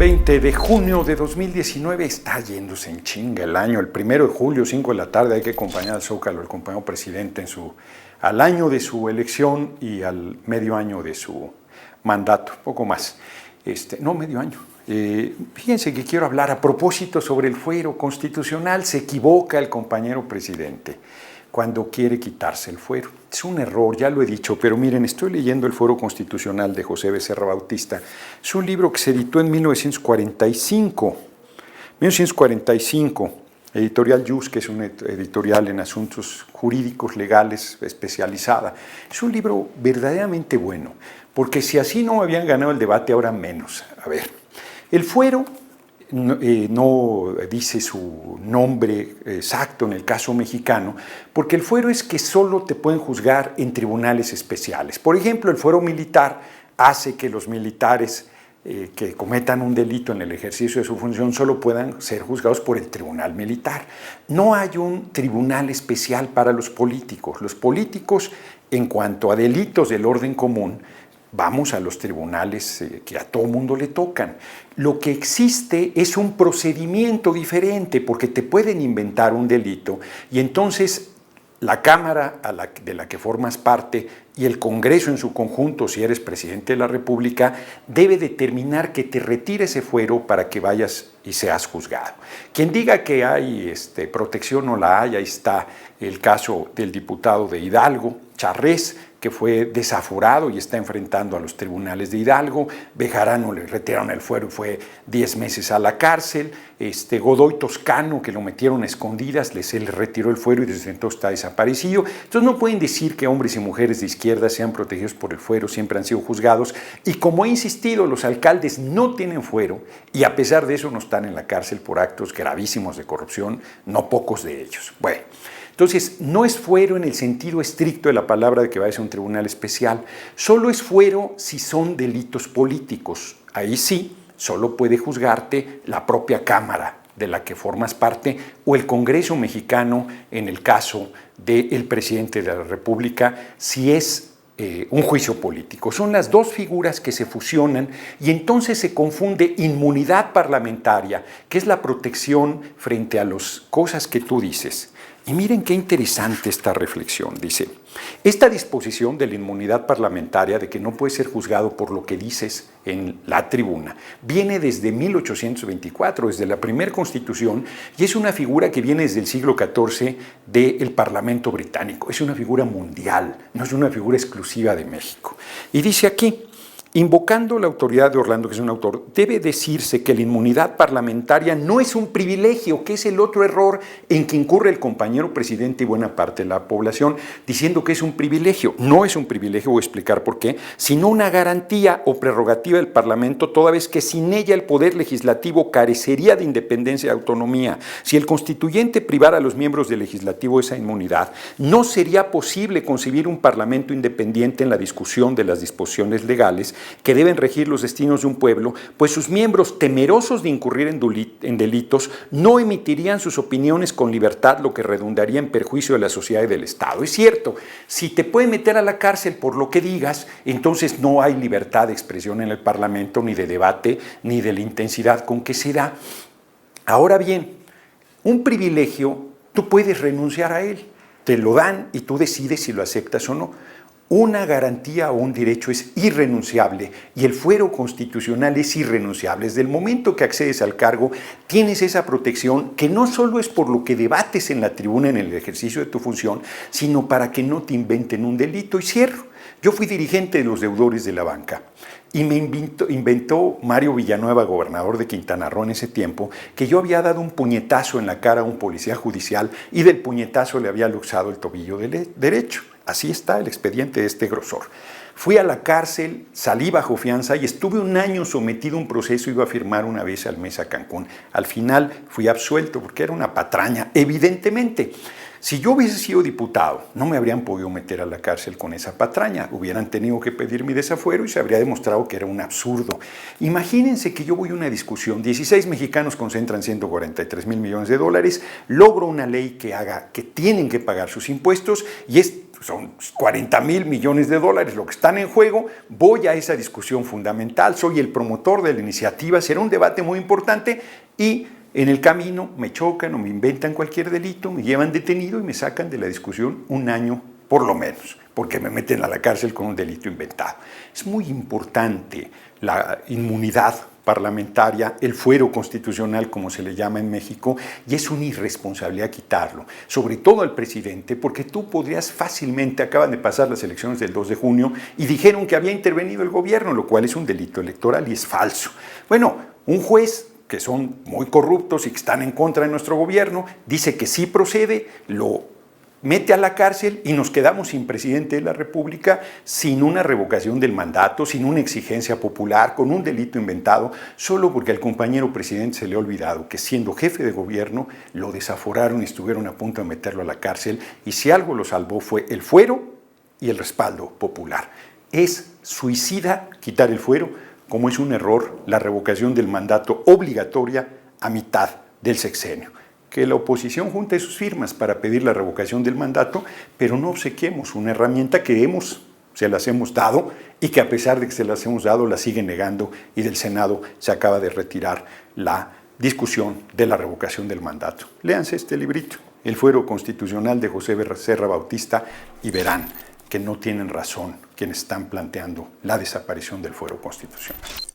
20 de junio de 2019, está yéndose en chinga el año. El 1 de julio, 5 de la tarde, hay que acompañar al Zócalo, al compañero presidente, al año de su elección y al medio año de su mandato, poco más. No, medio año. Fíjense que quiero hablar a propósito sobre el fuero constitucional. Se equivoca el compañero presidente cuando quiere quitarse el fuero. Es un error, ya lo he dicho, pero miren, estoy leyendo el Fuero Constitucional de José Becerra Bautista. Es un libro que se editó en 1945. 1945, Editorial Jus, que es una editorial en asuntos jurídicos, legales, especializada. Es un libro verdaderamente bueno, porque si así no habían ganado el debate, ahora menos. A ver, el fuero no dice su nombre exacto en el caso mexicano, porque el fuero es que solo te pueden juzgar en tribunales especiales. Por ejemplo, el fuero militar hace que los militares que cometan un delito en el ejercicio de su función solo puedan ser juzgados por el tribunal militar. No hay un tribunal especial para los políticos. Los políticos, en cuanto a delitos del orden común, vamos a los tribunales que a todo mundo le tocan. Lo que existe es un procedimiento diferente, porque te pueden inventar un delito y entonces la Cámara de la que formas parte y el Congreso en su conjunto, si eres presidente de la República, debe determinar que te retire ese fuero para que vayas y seas juzgado. Quien diga que hay protección no la hay, ahí está el caso del diputado de Hidalgo, Charrés, que fue desaforado y está enfrentando a los tribunales de Hidalgo. Bejarano le retiraron el fuero y fue 10 meses a la cárcel. Godoy Toscano, que lo metieron a escondidas, se le retiró el fuero y desde entonces está desaparecido. Entonces no pueden decir que hombres y mujeres de izquierda sean protegidos por el fuero, siempre han sido juzgados. Y como he insistido, los alcaldes no tienen fuero y a pesar de eso no están en la cárcel por actos gravísimos de corrupción, no pocos de ellos. Bueno. Entonces, no es fuero en el sentido estricto de la palabra de que vayas a un tribunal especial, solo es fuero si son delitos políticos. Ahí sí, solo puede juzgarte la propia Cámara de la que formas parte o el Congreso mexicano en el caso del presidente de la República, si es un juicio político. Son las dos figuras que se fusionan y entonces se confunde inmunidad parlamentaria, que es la protección frente a las cosas que tú dices. Y miren qué interesante esta reflexión. Dice, esta disposición de la inmunidad parlamentaria, de que no puedes ser juzgado por lo que dices en la tribuna, viene desde 1824, desde la primera Constitución, y es una figura que viene desde el siglo XIV del Parlamento británico. Es una figura mundial, no es una figura exclusiva de México. Y dice aquí, invocando la autoridad de Orlando, que es un autor, debe decirse que la inmunidad parlamentaria no es un privilegio, que es el otro error en que incurre el compañero presidente y buena parte de la población, diciendo que es un privilegio. No es un privilegio, voy a explicar por qué, sino una garantía o prerrogativa del Parlamento, toda vez que sin ella el Poder Legislativo carecería de independencia y autonomía. Si el constituyente privara a los miembros del Legislativo de esa inmunidad, no sería posible concebir un Parlamento independiente en la discusión de las disposiciones legales que deben regir los destinos de un pueblo, pues sus miembros, temerosos de incurrir en delitos, no emitirían sus opiniones con libertad, lo que redundaría en perjuicio de la sociedad y del Estado. Es cierto, si te pueden meter a la cárcel por lo que digas, entonces no hay libertad de expresión en el Parlamento, ni de debate, ni de la intensidad con que se da. Ahora bien, un privilegio, tú puedes renunciar a él, te lo dan y tú decides si lo aceptas o no. Una garantía o un derecho es irrenunciable y el fuero constitucional es irrenunciable. Desde el momento que accedes al cargo, tienes esa protección que no solo es por lo que debates en la tribuna en el ejercicio de tu función, sino para que no te inventen un delito. Y cierro. Yo fui dirigente de los deudores de la banca y me inventó Mario Villanueva, gobernador de Quintana Roo en ese tiempo, que yo había dado un puñetazo en la cara a un policía judicial y del puñetazo le había luxado el tobillo derecho. Así está el expediente de este grosor. Fui a la cárcel, salí bajo fianza y estuve un año sometido a un proceso, iba a firmar una vez al mes a Cancún. Al final fui absuelto porque era una patraña, evidentemente. Si yo hubiese sido diputado, no me habrían podido meter a la cárcel con esa patraña. Hubieran tenido que pedir mi desafuero y se habría demostrado que era un absurdo. Imagínense que yo voy a una discusión, 16 mexicanos concentran 143 mil millones de dólares, logro una ley que haga que tienen que pagar sus impuestos y son 40 mil millones de dólares lo que están en juego, voy a esa discusión fundamental, soy el promotor de la iniciativa, será un debate muy importante y en el camino me chocan o me inventan cualquier delito, me llevan detenido y me sacan de la discusión un año por lo menos, porque me meten a la cárcel con un delito inventado. Es muy importante la inmunidad parlamentaria, el fuero constitucional, como se le llama en México, y es una irresponsabilidad quitarlo, sobre todo al presidente, porque tú podrías fácilmente, acaban de pasar las elecciones del 2 de junio, y dijeron que había intervenido el gobierno, lo cual es un delito electoral y es falso. Bueno, un juez que son muy corruptos y que están en contra de nuestro gobierno, dice que sí procede, lo mete a la cárcel y nos quedamos sin presidente de la República, sin una revocación del mandato, sin una exigencia popular, con un delito inventado, solo porque al compañero presidente se le ha olvidado que siendo jefe de gobierno lo desaforaron y estuvieron a punto de meterlo a la cárcel y si algo lo salvó fue el fuero y el respaldo popular. Es suicida quitar el fuero, como es un error la revocación del mandato obligatoria a mitad del sexenio. Que la oposición junte sus firmas para pedir la revocación del mandato, pero no obsequiemos una herramienta que se las hemos dado y que a pesar de que se las hemos dado, la siguen negando y del Senado se acaba de retirar la discusión de la revocación del mandato. Léanse este librito, El fuero constitucional de José Becerra Bautista, y verán que no tienen razón quienes están planteando la desaparición del fuero constitucional.